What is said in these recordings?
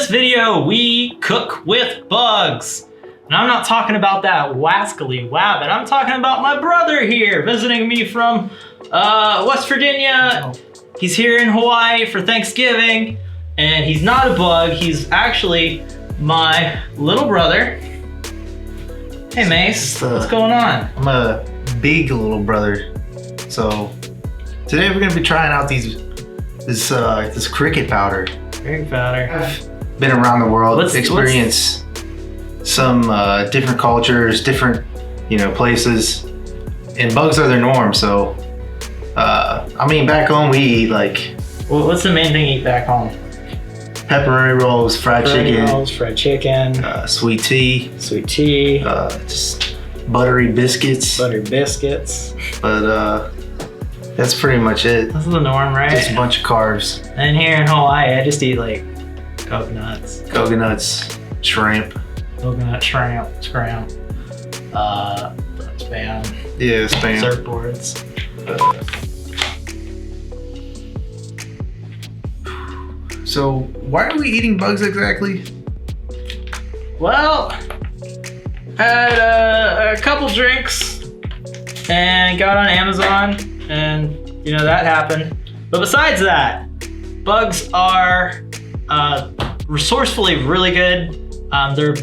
this video, we cook with bugs. And I'm not talking about that wascally wabbit. I'm talking about my brother here, visiting me from West Virginia. He's here in Hawaii for Thanksgiving, and he's not a bug. He's actually my little brother. Hey Mace, what's going on? I'm a big little brother. So today we're gonna be trying out this cricket powder. Cricket powder. I've been around the world, experienced some different cultures, different places, and bugs are their norm. So I mean, back home we eat like. Well, what's the main thing you eat back home? Pepperoni rolls, fried chicken, sweet tea, just buttery biscuits. But that's pretty much it. That's the norm, right? Just a bunch of carbs. And here in Hawaii, I just eat like coconuts, shrimp. Coconut shrimp, spam. Yeah, spam. Surfboards. So why are we eating bugs exactly? Well, had a couple drinks and got on Amazon, and that happened. But besides that, bugs are resourcefully really good. They're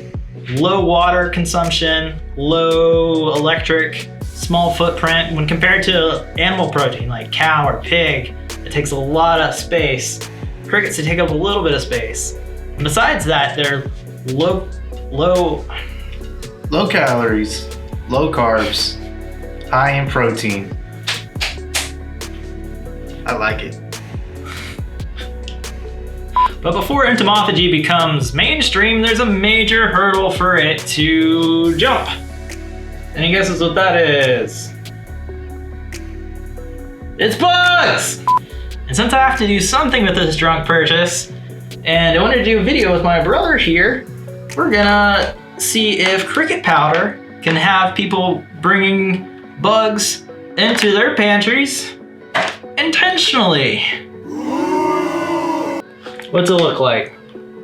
low water consumption, low electric, small footprint. When compared to animal protein like cow or pig, it takes a lot of space. Crickets, they take up a little bit of space. And besides that, they're low calories, low carbs, high in protein. I like it. But before entomophagy becomes mainstream, there's a major hurdle for it to jump. Any guesses what that is? It's bugs! And since I have to do something with this drunk purchase, and I wanted to do a video with my brother here, we're gonna see if cricket powder can have people bringing bugs into their pantries intentionally. What's it look like?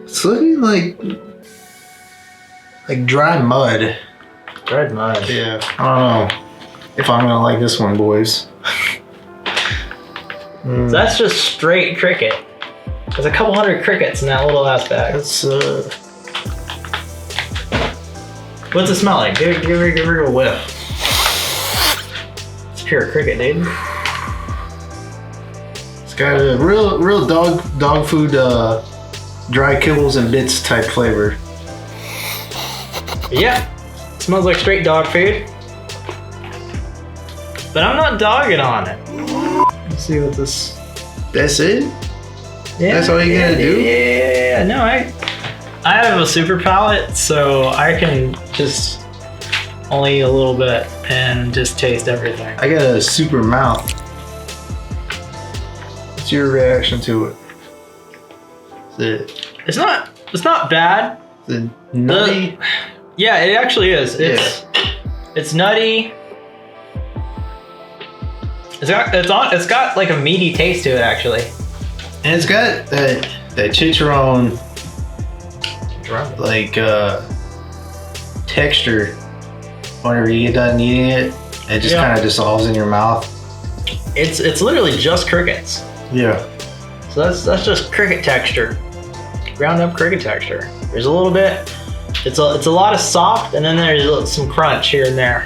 It's looking like dry mud. Dried mud. Yeah, I don't know if I'm gonna like this one, boys. So that's just straight cricket. There's a couple hundred crickets in that little ass bag. That's What's it smell like? Give her a whiff. It's pure cricket, dude. It's got a real dog food, dry kibbles and bits type flavor. Yeah, it smells like straight dog food. But I'm not dogging on it. Let's see what this. That's it? Yeah, that's all you're gonna do? Yeah. No, I have a super palate, so I can just only eat a little bit and just taste everything. I got a super mouth. What's your reaction to it? It's not bad. The nutty. Yeah, it actually is. It's nutty. It's got like a meaty taste to it, actually. And it's got that chicharron texture. Whenever you get done eating it, it just kind of dissolves in your mouth. It's literally just crickets. Yeah. So that's just cricket texture, ground up cricket texture. There's a little bit. It's a lot of soft, and then there's some crunch here and there.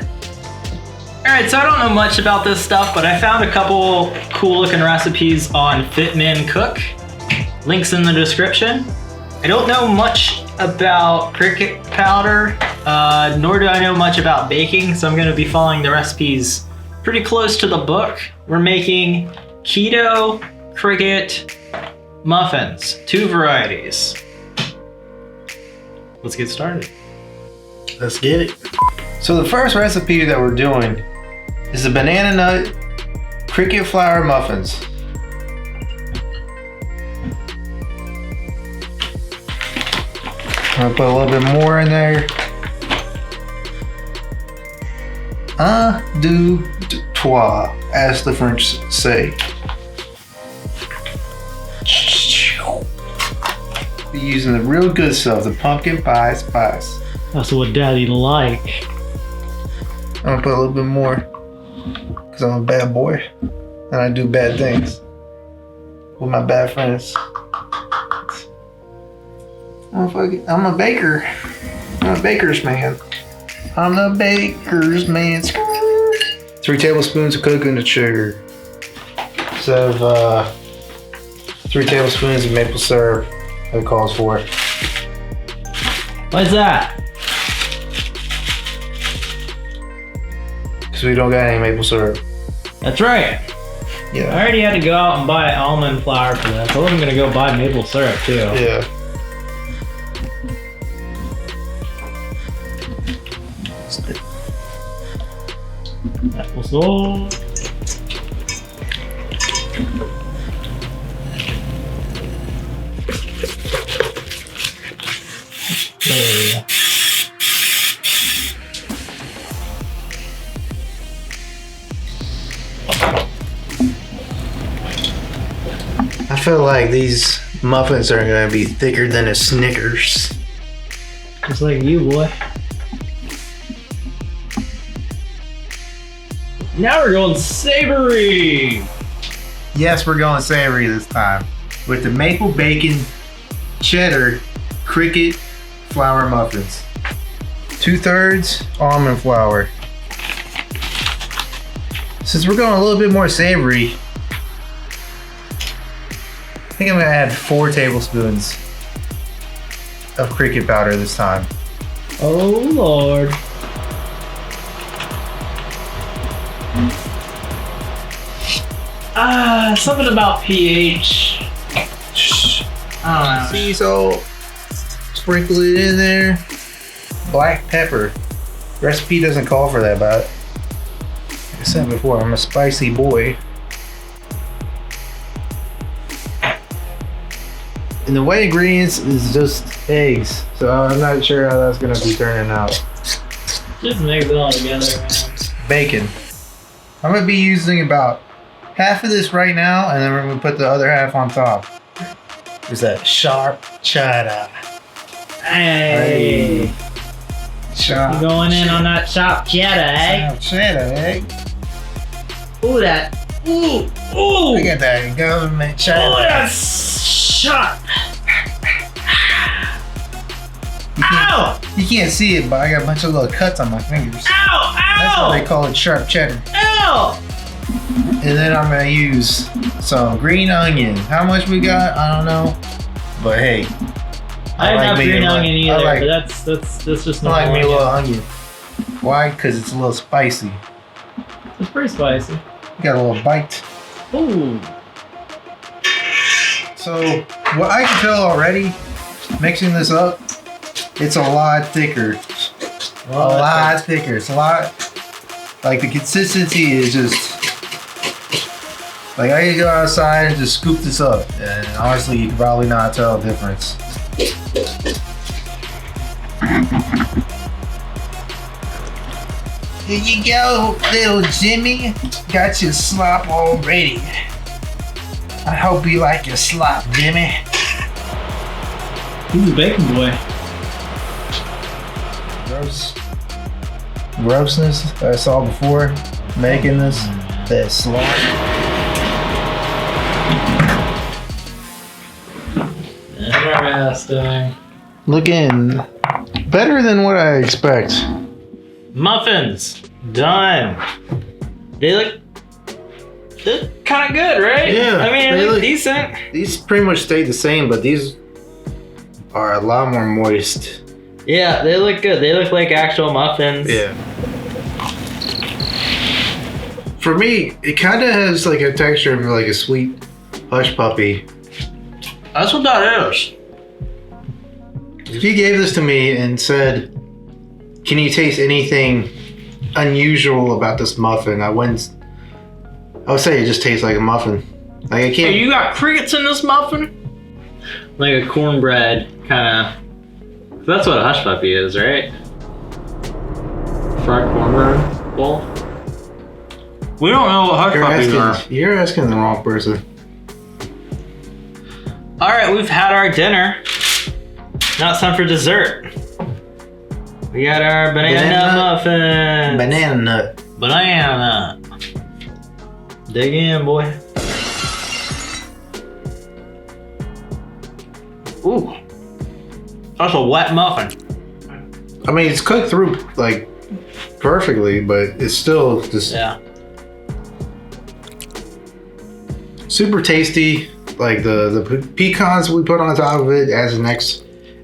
Alright, so I don't know much about this stuff, but I found a couple cool looking recipes on Fitmin Cook. Links in the description. I don't know much about cricket powder, nor do I know much about baking, so I'm going to be following the recipes pretty close to the book. We're making Keto cricket muffins, 2 varieties. Let's get started. Let's get it. So the first recipe that we're doing is the banana nut cricket flour muffins. I'm gonna put a little bit more in there. Un, deux, trois, as the French say. using the real good stuff, the pumpkin pie spice. That's what Daddy like. I'm gonna put a little bit more because I'm a bad boy and I do bad things with my bad friends. I'm a baker. I'm a baker's man. I'm the baker's man. 3 tablespoons of coconut sugar. Instead of 3 tablespoons of maple syrup that it calls for. What's that? Because we don't got any maple syrup. That's right. Yeah. I already had to go out and buy almond flour for that, so I'm gonna go buy maple syrup too. Yeah. Apple sauce. There we go. I feel like these muffins are gonna be thicker than a Snickers. Just like you, boy. Now we're going savory. Yes, we're going savory this time with the maple bacon cheddar cricket flour muffins. 2/3 almond flour. Since we're going a little bit more savory, I think I'm gonna add 4 tablespoons of cricket powder this time. Oh Lord. Something about pH. I don't know. Sea salt, sprinkle it in there. Black pepper. Recipe doesn't call for that, but like I said before, I'm a spicy boy. And the white ingredients is just eggs, so I'm not sure how that's gonna be turning out. Just mix it all together, man. Bacon. I'm gonna be using about half of this right now, and then we're gonna put the other half on top. Is that sharp cheddar? Hey. Sharp. Going in on that chopped cheddar, eh? Sharp cheddar, eh? Ooh, that. Ooh, ooh. Look at that government cheddar. Oh, that's sharp. Ow! You can't see it, but I got a bunch of little cuts on my fingers. Ow! That's Ow! why they call it sharp cheddar. Ow! And then I'm gonna use some green onion. How much we got? I don't know. But hey, I don't have green little- onion either, I like, but that's just I not like me a little onion. Why? Because it's a little spicy. It's pretty spicy. Got a little bite. Ooh. So what I can tell already, mixing this up, it's a lot thicker. A lot thicker. It's a lot. Like the consistency is just. Like I can go outside and just scoop this up, and honestly, you can probably not tell the difference. Here you go, little Jimmy. Got your slop all ready. I hope you like your slop, Jimmy. He's a bacon boy. Grossness that I saw before making this. That slop. Interesting. Looking better than what I expect. Muffins done. They're kind of good, right? Yeah, I mean, they they look look- decent. These pretty much stayed the same, but these are a lot more moist. Yeah, they look good. They look like actual muffins. Yeah. For me, it kind of has like a texture of like a sweet hush puppy. That's what that is. If you gave this to me and said, "Can you taste anything unusual about this muffin?" I would say it just tastes like a muffin. Like I can't. Hey, you got crickets in this muffin? Like a cornbread kind of. That's what a hush puppy is, right? Fried cornbread bowl. We don't know what hush puppies are. You're asking the wrong person. All right, we've had our dinner. Now it's time for dessert. We got our banana muffins. Banana nut. Banana nut. Dig in, boy. Ooh. That's a wet muffin. I mean, it's cooked through like perfectly, but it's still just super tasty. Like the pecans we put on top of it adds an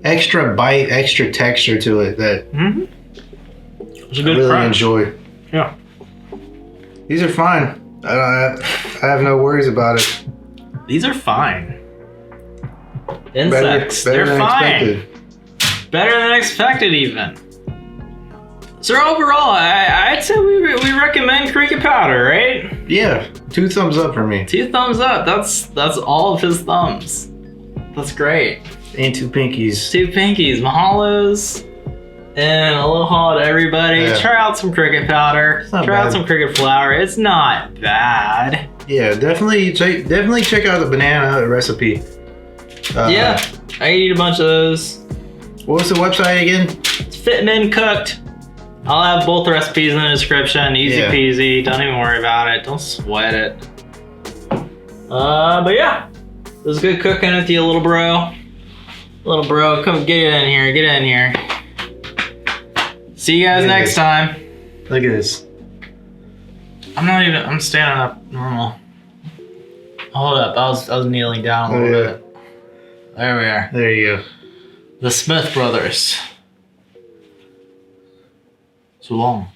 extra bite, extra texture to it that It's a good I really crunch. enjoy. Yeah. These are fine. I have no worries about it. These are fine. Insects, Better they're than fine. expected. Better than expected, even. So overall, I'd say we recommend cricket powder, right? Yeah, 2 thumbs up for me. 2 thumbs up. That's all of his thumbs. That's great. And 2 pinkies. 2 pinkies, mahalos, and aloha to everybody. Yeah. Try out some cricket powder. not Try out bad. some cricket flour. It's not bad. Yeah, definitely check out the banana recipe. Yeah, I eat a bunch of those. What was the website again? It's Fitmin Cooked. I'll have both recipes in the description. Easy peasy. Don't even worry about it. Don't sweat it. But yeah, it was good cooking with you, little bro. Little bro, come get in here. Get in here. See you guys next time. Look at this. I'm standing up normal. Hold up, I was kneeling down a little bit. There we are. There you go. The Smith brothers. So long.